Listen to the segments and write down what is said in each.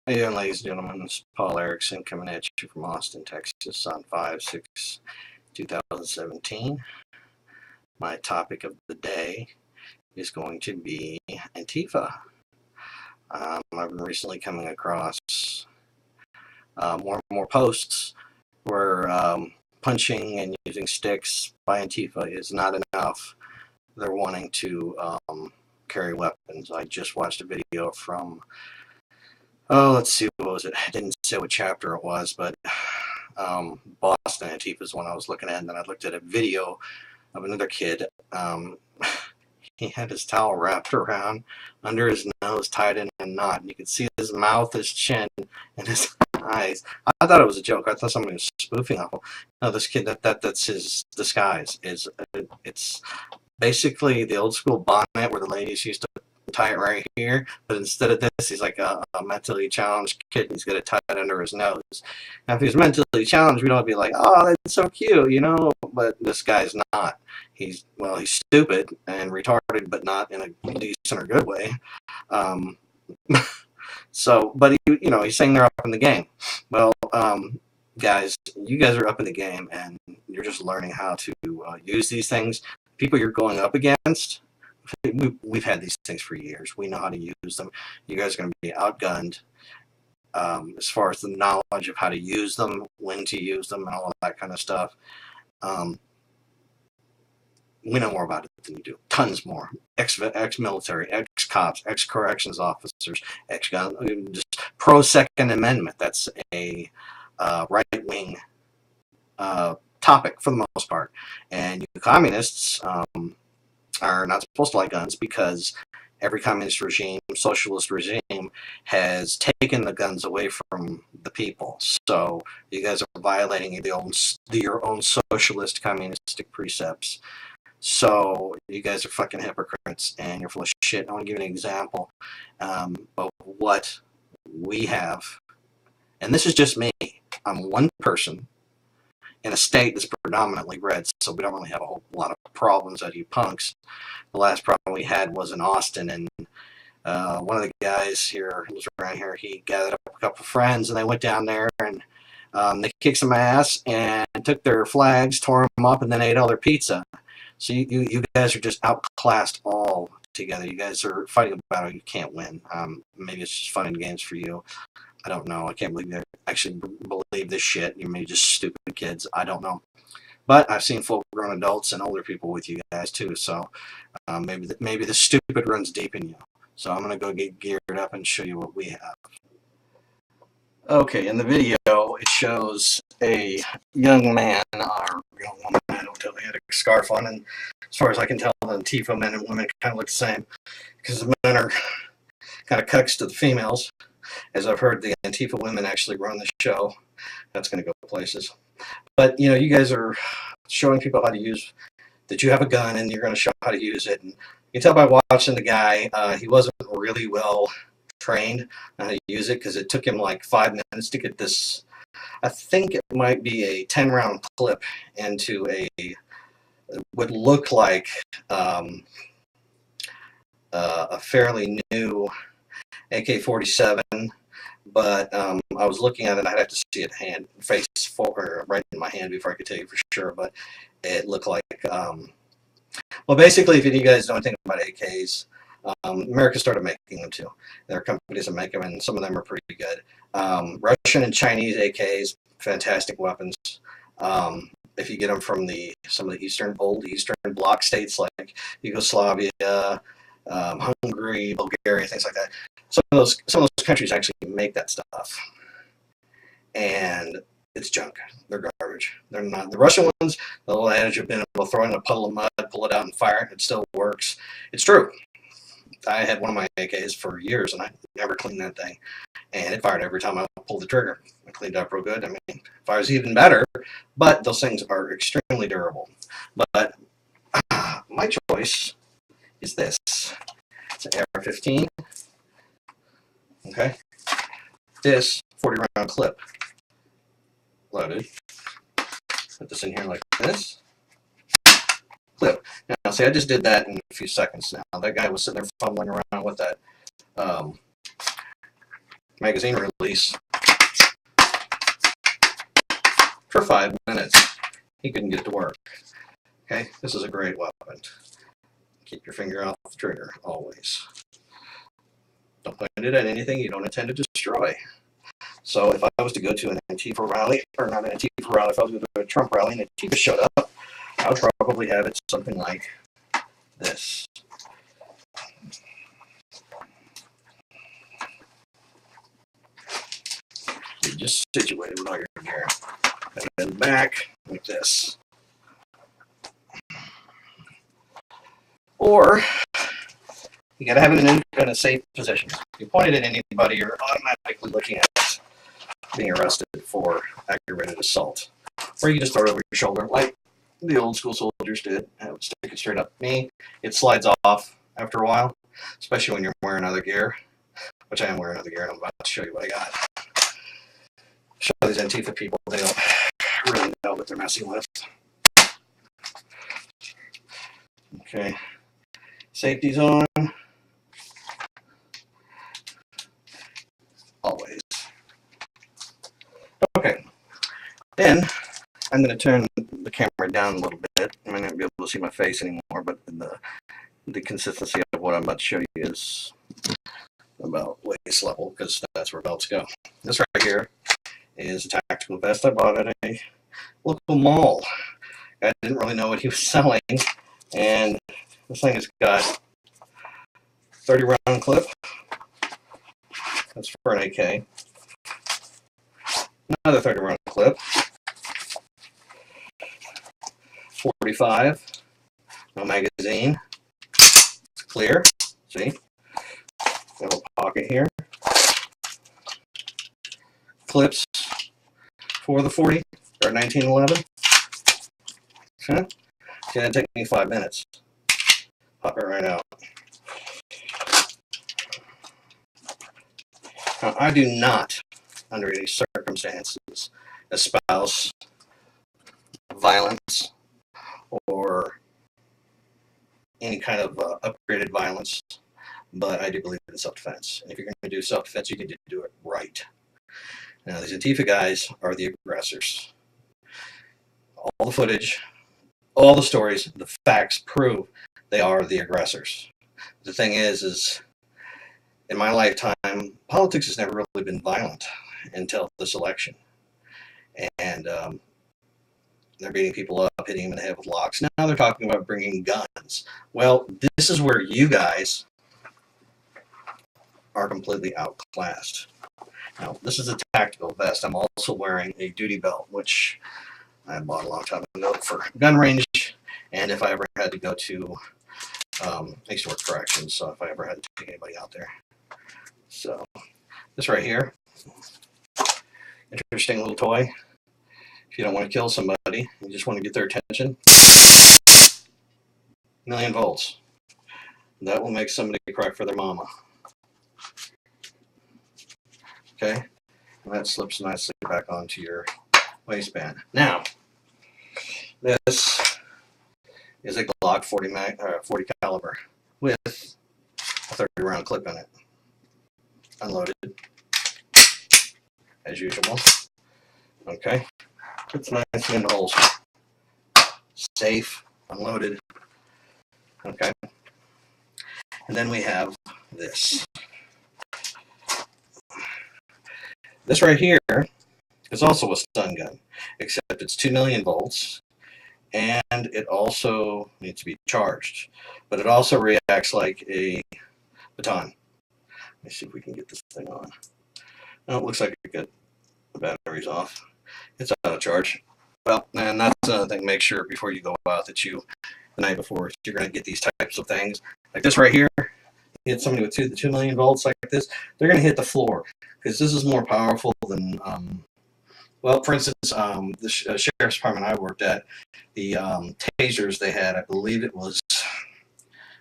How you doing, ladies and gentlemen? This is Paul Erickson coming at you from Austin, Texas on 5/6/2017. My topic of the day is going to be Antefa. I've been recently coming across more and more posts where punching and using sticks by Antefa is not enough. They're wanting to carry weapons. I just watched a video from let's see, what was it? I didn't say what chapter it was, but Boston Antifa is one I was looking at, and then I looked at a video of another kid. He had his towel wrapped around under his nose, tied in a knot, and you could see his mouth, his chin, and his eyes. I thought it was a joke. I thought somebody was spoofing off him. No, this kid, that's his disguise. It's basically the old school bonnet where the ladies used to tie it right here, but instead of this, he's like a mentally challenged kid, and he's got it tied under his nose. Now, if he was mentally challenged, we'd all be like, oh, that's so cute, you know, but this guy's not. He's stupid and retarded, but not in a decent or good way. But he's saying they're up in the game. Well, guys, you guys are up in the game, and you're just learning how to use these things. People you're going up against, we've had these things for years. We know how to use them. You guys are going to be outgunned as far as the knowledge of how to use them, when to use them, and all of that kind of stuff. We know more about it than you do. Tons more. Ex-military, ex-cops, ex-corrections officers, ex-gun, just pro-Second Amendment. That's a right-wing topic for the most part. And you communists are not supposed to like guns because every communist regime, socialist regime, has taken the guns away from the people. So you guys are violating your own socialist, communistic precepts. So you guys are fucking hypocrites, and you're full of shit. I want to give you an example of what we have. And this is just me. I'm one person in a state that's predominantly red, so we don't really have a whole lot of problems out of you punks. The last problem we had was in Austin, and one of the guys here who was around here, he gathered up a couple of friends, and they went down there, and they kicked some ass and took their flags, tore them up, and then ate all their pizza. So you guys are just outclassed all together. You guys are fighting a battle you can't win. Maybe it's just fun and games for you. I don't know. I can't believe you actually believe this shit. You may be just stupid kids. I don't know. But I've seen full-grown adults and older people with you guys too. So maybe the stupid runs deep in you. So I'm gonna go get geared up and show you what we have. Okay, in the video it shows a young man or young woman. I don't tell. They had a scarf on, and as far as I can tell, the Antifa men and women kind of look the same because the men are kind of cucks to the females. As I've heard, the Antifa women actually run the show. That's going to go places. But, you guys are showing people how to use, that you have a gun and you're going to show how to use it. And you can tell by watching the guy, he wasn't really well trained on how to use it because it took him like 5 minutes to get this. I think it might be a 10-round clip into would look like a fairly new AK-47, but I was looking at it, and I'd have to see it face forward, right in my hand before I could tell you for sure, but it looked like, well, basically, if you guys know anything about AKs, America started making them too. There are companies that make them, and some of them are pretty good. Russian and Chinese AKs, fantastic weapons. If you get them from some of the old Eastern Bloc states like Yugoslavia, Hungary, Bulgaria, things like that. Some of those countries actually make that stuff, and it's junk. They're garbage. They're not. The Russian ones, the little adage of being able to throw in a puddle of mud, pull it out, and fire it, it still works. It's true. I had one of my AKs for years, and I never cleaned that thing, and it fired every time I pulled the trigger. I cleaned it up real good. I mean, fires even better, but those things are extremely durable. But my choice is this. It's an AR-15. Okay. This 40-round clip. Loaded. Put this in here like this. Clip. Now, see, I just did that in a few seconds now. That guy was sitting there fumbling around with that magazine release for 5 minutes. He couldn't get it to work. Okay, this is a great weapon. Keep your finger off the trigger, always. Don't point it at anything you don't intend to destroy. So if I was to go to an Antefa rally, or not an Antefa rally, if I was to go to a Trump rally and Antifa showed up, I would probably have it something like this. You're just situated with all your gear. And then back like this. Or you gotta have it in a safe position. If you point it at anybody, you're automatically looking at being arrested for aggravated assault. Or you can just throw it over your shoulder like the old school soldiers did. I would stick it straight up. Me, it slides off after a while, especially when you're wearing other gear, which I am wearing other gear, and I'm about to show you what I got. Show these Antefa people, they don't really know what they're messing with. Okay, safety's on. Always. Okay, then I'm going to turn the camera down a little bit. I'm not going to be able to see my face anymore, but the consistency of what I'm about to show you is about waist level, because that's where belts go. This right here is a tactical vest I bought at a local mall. I didn't really know what he was selling, and this thing has got 30 round clip. That's for an AK. Another 30 round clip. 45. No magazine. It's clear. See? Got a pocket here. Clips for the 40 or 1911. Okay. It's gonna take me 5 minutes. Pop it right out. Now, I do not, under any circumstances, espouse violence or any kind of upgraded violence, but I do believe in self-defense. And if you're going to do self-defense, you need to do it right. Now, these Antifa guys are the aggressors. All the footage, all the stories, the facts prove they are the aggressors. The thing is in my lifetime, politics has never really been violent until this election. And they're beating people up, hitting them in the head with locks. Now they're talking about bringing guns. Well, this is where you guys are completely outclassed. Now, this is a tactical vest. I'm also wearing a duty belt, which I bought a long time ago for gun range, and if I ever had to go to, I used to work corrections, so if I ever had to take anybody out there. So, this right here, interesting little toy. If you don't want to kill somebody, you just want to get their attention. 1,000,000 volts. That will make somebody cry for their mama. Okay, and that slips nicely back onto your waistband. Now, this is a Glock 40 caliber with a 30 round clip in it, unloaded as usual. Okay, it's nice in the holster, safe, unloaded. Okay, and then we have this. This right here is also a stun gun, except it's 2,000,000 volts, and it also needs to be charged, but it also reacts like a baton. Let me see if we can get this thing on. Oh, it looks like we got the batteries off. It's out of charge. Well, and that's another thing. Make sure before you go out that the night before, you're going to get these types of things. Like this right here, you hit somebody with 2,000,000 volts like this, they're going to hit the floor, because this is more powerful than, well, for instance, the sheriff's department I worked at, the tasers they had, I believe it was,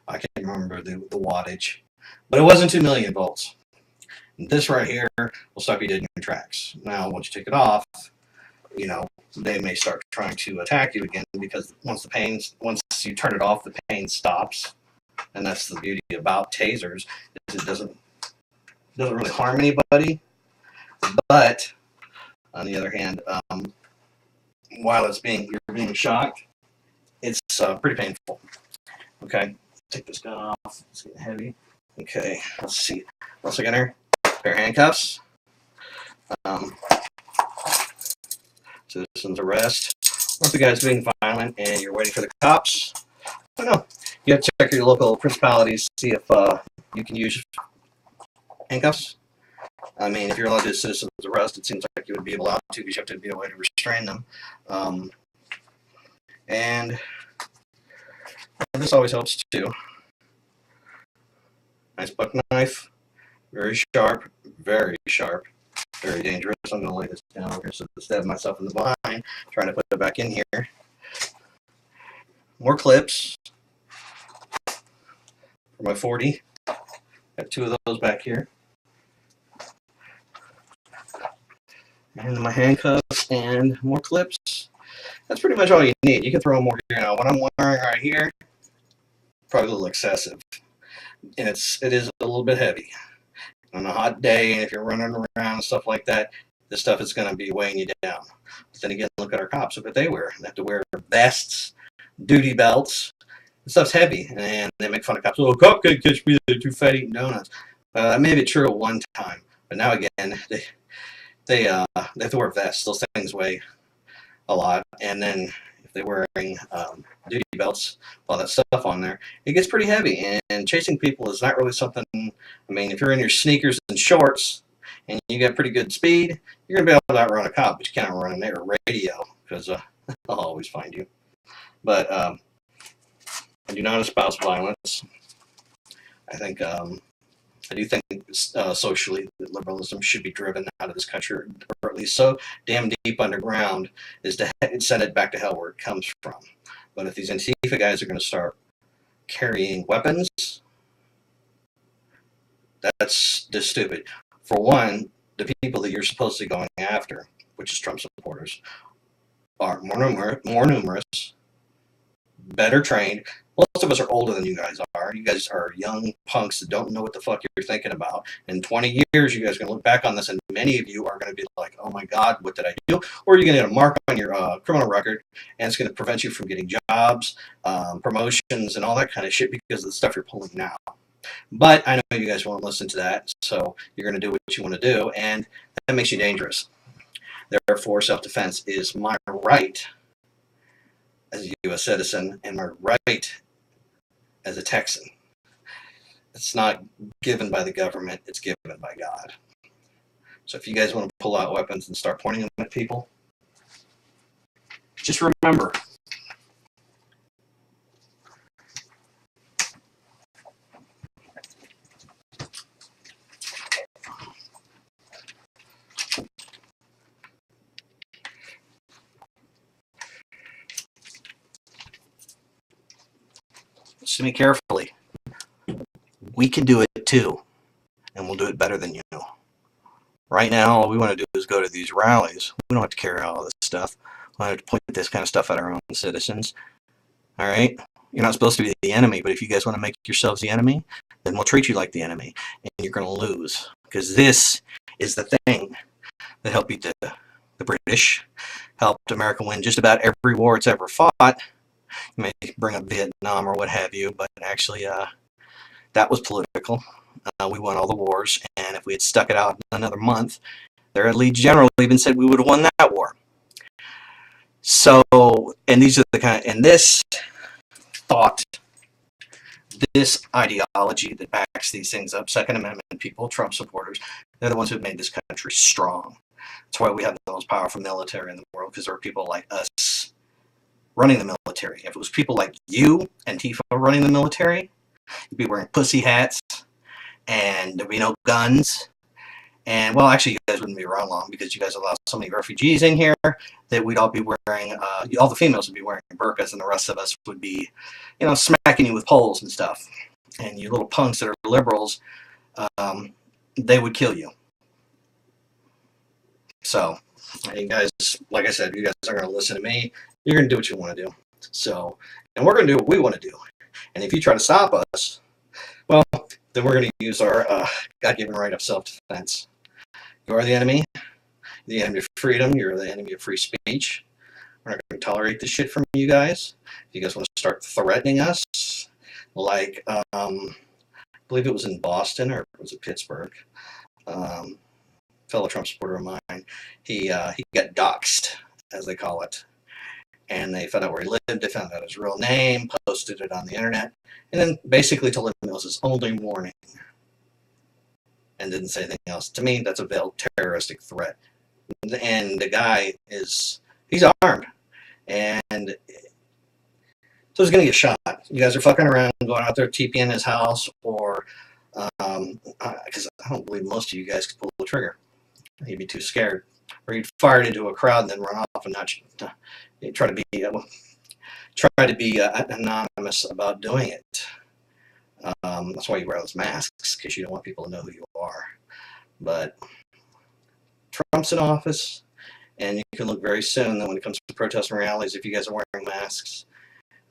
I can't remember the wattage, but it wasn't 2,000,000 volts. And this right here will stop you dead in your tracks. Now, once you take it off, you know, they may start trying to attack you again, because once you turn it off, the pain stops. And that's the beauty about tasers, is it doesn't really harm anybody, But on the other hand, while you're being shocked, it's pretty painful. Okay, take this gun off. It's getting heavy. Okay, let's see. Once again, here, pair of handcuffs. Citizen's arrest. Or if the guy's being violent and you're waiting for the cops, I don't know. You have to check your local principalities, see if you can use handcuffs. I mean, if you're allowed to do citizen's arrest, it seems like you would be allowed to because you have to be a way to restrain them. And this always helps too. Nice buck knife, very sharp, very dangerous. I'm going to lay this down over here so I stab myself in the behind, trying to put it back in here. More clips for my 40. Got 2 of those back here. And my handcuffs and more clips. That's pretty much all you need. You can throw more here now. What I'm wearing right here, probably a little excessive. And it is a little bit heavy. On a hot day, and if you're running around and stuff like that, this stuff is going to be weighing you down. But then again, look at our cops. Look what they wear. They have to wear vests, duty belts. This stuff's heavy, and they make fun of cops. Oh, a cop can't catch me. They're too fat eating donuts. That may be true at one time, but now again, they have to wear vests. Those things weigh a lot, and then if they're wearing duty belts, all that stuff on there, it gets pretty heavy. And chasing people is not really something. I mean, if you're in your sneakers and shorts and you got pretty good speed, you're gonna be able to outrun a cop, but you can't run their radio because they'll always find you. But I do not espouse violence. I do think socially that liberalism should be driven out of this country, or at least so damn deep underground, is to send it back to hell where it comes from. But if these Antefa guys are going to start carrying weapons, that's just stupid. For one, the people that you're supposedly going after, which is Trump supporters, are more numerous, better trained. Most of us are older than you guys are. You guys are young punks that don't know what the fuck you're thinking about. In 20 years, you guys are going to look back on this, and many of you are going to be like, oh my God, what did I do? Or you're going to get a mark on your criminal record, and it's going to prevent you from getting jobs, promotions, and all that kind of shit because of the stuff you're pulling now. But I know you guys won't listen to that, so you're going to do what you want to do, and that makes you dangerous. Therefore, self-defense is my right as a U.S. citizen and my right as a Texan. It's not given by the government, it's given by God. So if you guys want to pull out weapons and start pointing them at people, just remember, listen to me carefully. We can do it too, and we'll do it better than you. Right now, all we want to do is go to these rallies. We don't have to carry all this stuff. We don't have to point this kind of stuff at our own citizens. All right? You're not supposed to be the enemy, but if you guys want to make yourselves the enemy, then we'll treat you like the enemy, and you're going to lose. Because this is the thing that helped beat the British, helped America win just about every war it's ever fought. You may bring up Vietnam or what have you, but actually that was political. We won all the wars, and if we had stuck it out another month, their lead general even said we would have won that war. So, and these are the kind, and this thought, this ideology that backs these things up, Second Amendment people, Trump supporters, they're the ones who've made this country strong. That's why we have the most powerful military in the world, because there are people like us running the military. If it was people like you, Antefa, running the military, you'd be wearing pussy hats, and there'd be no guns. And, well, actually, you guys wouldn't be around long because you guys allow so many refugees in here that we'd all be wearing, all the females would be wearing burqas, and the rest of us would be, smacking you with poles and stuff. And you little punks that are liberals, they would kill you. So, you guys, like I said, you guys are going to listen to me. You're going to do what you want to do. So, and we're going to do what we want to do. And if you try to stop us, well, then we're going to use our God-given right of self-defense. You are the enemy of freedom, you're the enemy of free speech. We're not going to tolerate this shit from you guys. If you guys want to start threatening us, like, I believe it was in Boston, or was it Pittsburgh? Fellow Trump supporter of mine, he got doxxed, as they call it. And they found out where he lived, they found out his real name, posted it on the internet, and then basically told him it was his only warning. And didn't say anything else. To me, that's a veiled terroristic threat. And the guy he's armed. And so he's going to get shot. You guys are fucking around, going out there, TPing his house, or, because I don't believe most of you guys could pull the trigger. You'd be too scared. Or you'd fire it into a crowd and then run off and not try to be anonymous about doing it. That's why you wear those masks, because you don't want people to know who you are. But Trump's in office, and you can look very soon that when it comes to protests and rallies, if you guys are wearing masks,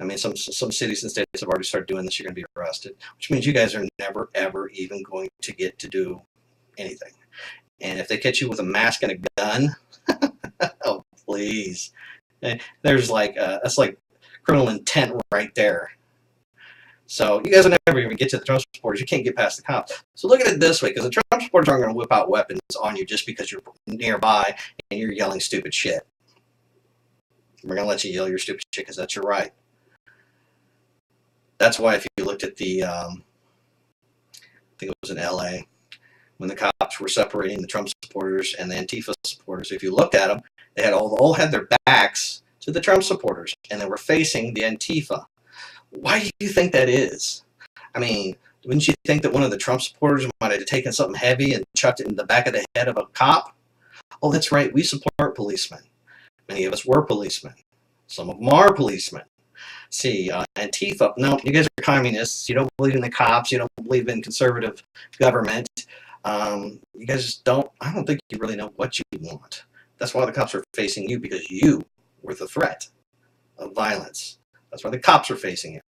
I mean, some cities and states have already started doing this, you're going to be arrested, which means you guys are never, ever even going to get to do anything. And if they catch you with a mask and a gun, oh, please. There's that's like criminal intent right there. So you guys will never even get to the Trump supporters. You can't get past the cops. So look at it this way, because the Trump supporters aren't going to whip out weapons on you just because you're nearby and you're yelling stupid shit. We're going to let you yell your stupid shit because that's your right. That's why if you looked at I think it was in LA, when the cops were separating the Trump supporters and the Antefa supporters, if you looked at them, they had all had their backs to the Trump supporters, and they were facing the Antefa. Why do you think that is? I mean, wouldn't you think that one of the Trump supporters might have taken something heavy and chucked it in the back of the head of a cop? Oh, that's right, we support policemen. Many of us were policemen. Some of them are policemen. See, Antefa, no, you guys are communists. You don't believe in the cops. You don't believe in conservative government. You guys just don't, I don't think you really know what you want. That's why the cops are facing you, because you were the threat of violence. That's why the cops are facing you.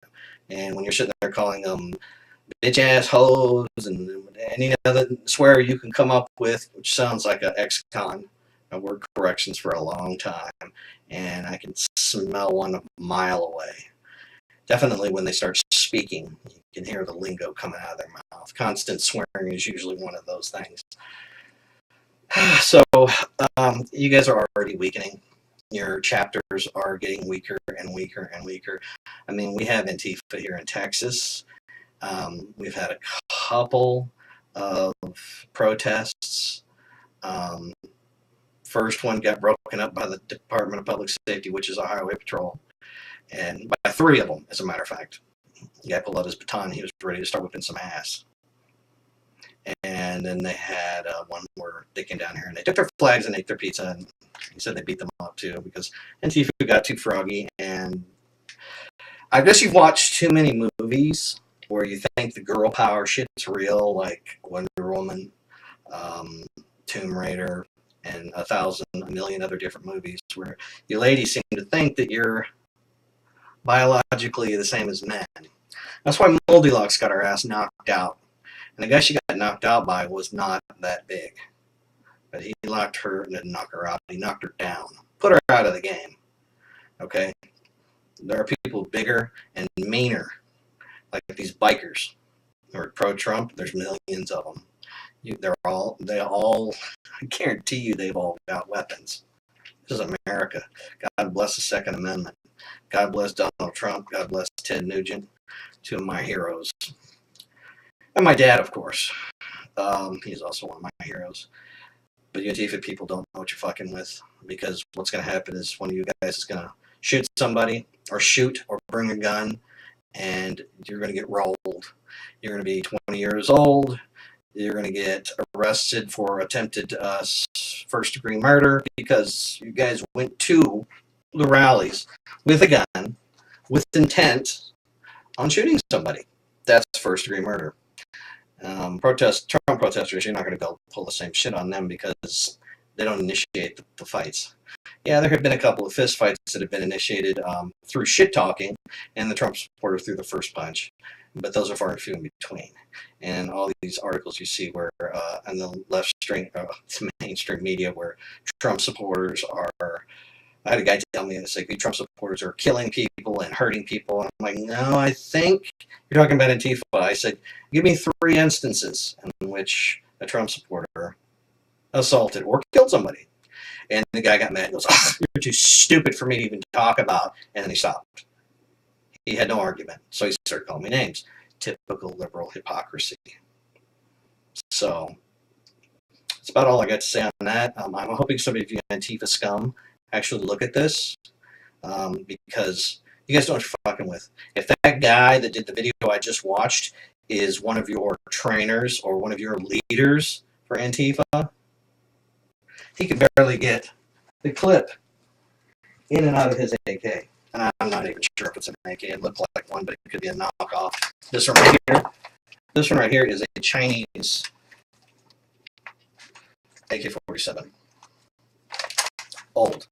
And when you're sitting there calling them bitch ass hoes and any other swear you can come up with, which sounds like an ex-con, word corrections for a long time, and I can smell one a mile away. Definitely when they start speaking, you can hear the lingo coming out of their mouth. Constant swearing is usually one of those things. So you guys are already weakening. Your chapters are getting weaker and weaker and weaker. I mean, we have Antefa here in Texas. We've had a couple of protests. First one got broken up by the Department of Public Safety, which is a highway patrol, and by 3 of them, as a matter of fact. The guy pulled out his baton. He was ready to start whipping some ass. And then they had one where they came down here and they took their flags and ate their pizza, and he said they beat them up too because Antifa got too froggy. And I guess you've watched too many movies where you think the girl power shit's real, like Wonder Woman, Tomb Raider, and a million other different movies where you ladies seem to think that you're biologically the same as men. That's why Goldilocks got her ass knocked out. And the guy she got knocked out by was not that big. But he knocked her, and didn't knock her out, he knocked her down. Put her out of the game. Okay? There are people bigger and meaner, like these bikers who are pro-Trump. There's millions of them. They all, I guarantee you they've all got weapons. This is America. God bless the Second Amendment. God bless Donald Trump. God bless Ted Nugent. 2 of my heroes. And my dad, of course. He's also one of my heroes. But you Antifa people don't know what you're fucking with, because what's going to happen is one of you guys is going to shoot somebody, or bring a gun, and you're going to get rolled. You're going to be 20 years old. You're going to get arrested for attempted first-degree murder because you guys went to the rallies with a gun with intent on shooting somebody. That's first-degree murder. Trump protesters, you're not going to go pull the same shit on them because they don't initiate the fights. Yeah, there have been a couple of fist fights that have been initiated through shit talking, and the Trump supporter threw the first punch. but those are far and few in between. And all these articles you see where on the left string, mainstream media, where Trump supporters are. I had a guy tell me this, like, Trump supporters are killing people and hurting people. And I'm like, no, I think you're talking about Antifa. I said, give me 3 instances in which a Trump supporter assaulted or killed somebody. And the guy got mad and goes, oh, you're too stupid for me to even talk about. And then he stopped. He had no argument. So he started calling me names. Typical liberal hypocrisy. So that's about all I got to say on that. I'm hoping some of you Antifa scum actually look at this, because you guys know what you're fucking with. If that guy that did the video I just watched is one of your trainers or one of your leaders for Antifa, he could barely get the clip in and out of his AK. And I'm not even sure if it's an AK. It looked like one, but it could be a knockoff. This one right here is a Chinese AK-47. Old.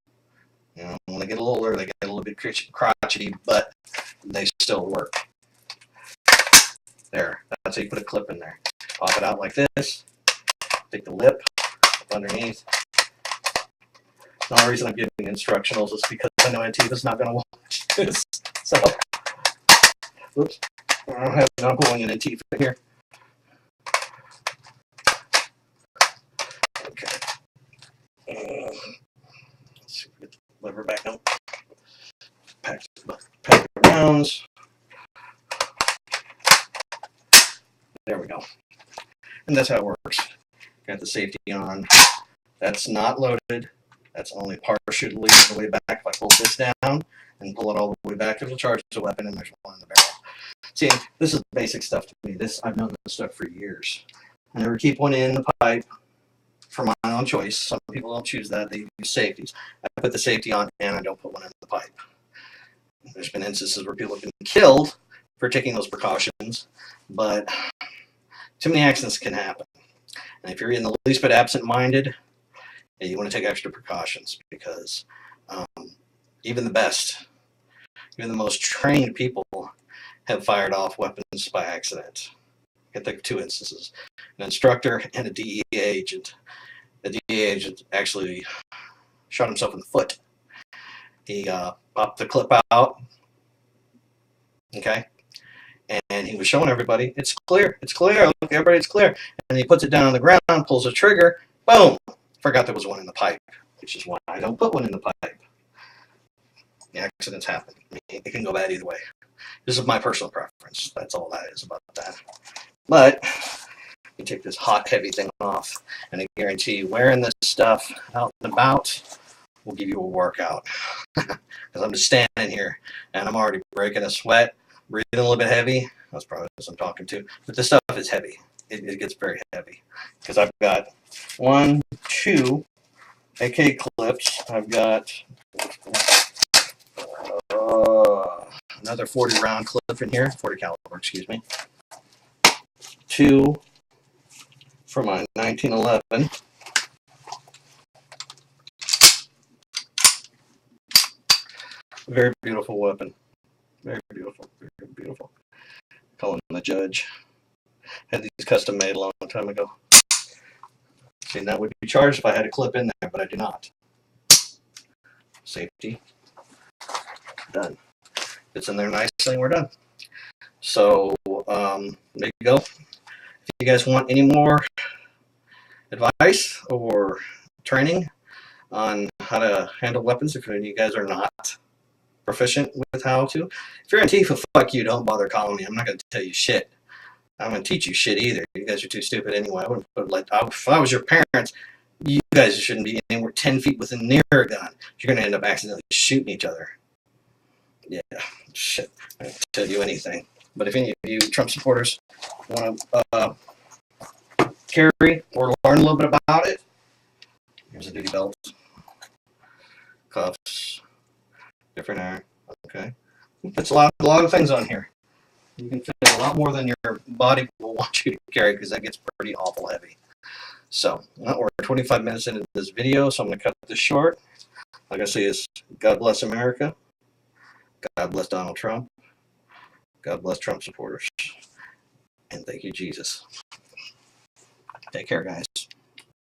You know, when they get a little older, they get a little bit crotchety, but they still work. There. That's how you put a clip in there. Pop it out like this. Take the lip up underneath. The only reason I'm giving instructionals is because I know Antifa's not going to watch this. So, oops. I'm pulling an Antifa here. Okay. Let's see if we get the lever back up. Pack the rounds. There we go. And that's how it works. Got the safety on. That's not loaded. That's only partially the way back. If I pull this down and pull it all the way back, it'll charge the weapon, and there's one in the barrel. See, this is basic stuff to me. I've known this stuff for years. I never keep one in the pipe for my own choice. Some people don't choose that. They use safeties. I put the safety on, and I don't put one in the pipe. There's been instances where people have been killed for taking those precautions, but too many accidents can happen. And if you're in the least bit absent-minded, you want to take extra precautions, because even the best, even the most trained people have fired off weapons by accident. I can think of 2 instances: an instructor and a DEA agent. The DEA agent actually shot himself in the foot. He popped the clip out, okay, and he was showing everybody, it's clear, look, everybody, it's clear. And he puts it down on the ground, pulls the trigger, boom, forgot there was one in the pipe, which is why I don't put one in the pipe. The accidents happen. I mean, it can go bad either way. This is my personal preference. That's all that is about that. But you take this hot, heavy thing off, and I guarantee you, wearing this stuff out and about will give you a workout. Because I'm just standing here, and I'm already breaking a sweat, breathing a little bit heavy. That's probably what I'm talking to. But this stuff is heavy. It gets very heavy. Because I've got 1, 2 AK clips. I've got another 40 round clip in here, 40 caliber, excuse me. 2 for my 1911. Very beautiful weapon. Very beautiful. Very beautiful. Calling the judge. Had these custom made a long time ago. See, that would be charged if I had a clip in there, but I do not. Safety. Done. It's in there nicely, and we're done. So, there you go. If you guys want any more advice or training on how to handle weapons, if any of you guys are not proficient with how to, if you're Antifa, fuck you, don't bother calling me. I'm not going to tell you shit. I'm going to teach you shit either. You guys are too stupid anyway. I wouldn't put, like, if I was your parents, you guys shouldn't be anywhere 10 feet within near a gun. You're going to end up accidentally shooting each other. Yeah, shit. I don't tell you anything. But if any of you Trump supporters want to carry or learn a little bit about it, here's a duty belt, cuffs, different air. Okay, it's a lot of things on here. You can fit a lot more than your body will want you to carry, because that gets pretty awful heavy. So, we're 25 minutes into this video, so I'm going to cut this short. Like I say, is God bless America. God bless Donald Trump. God bless Trump supporters. And thank you, Jesus. Take care, guys.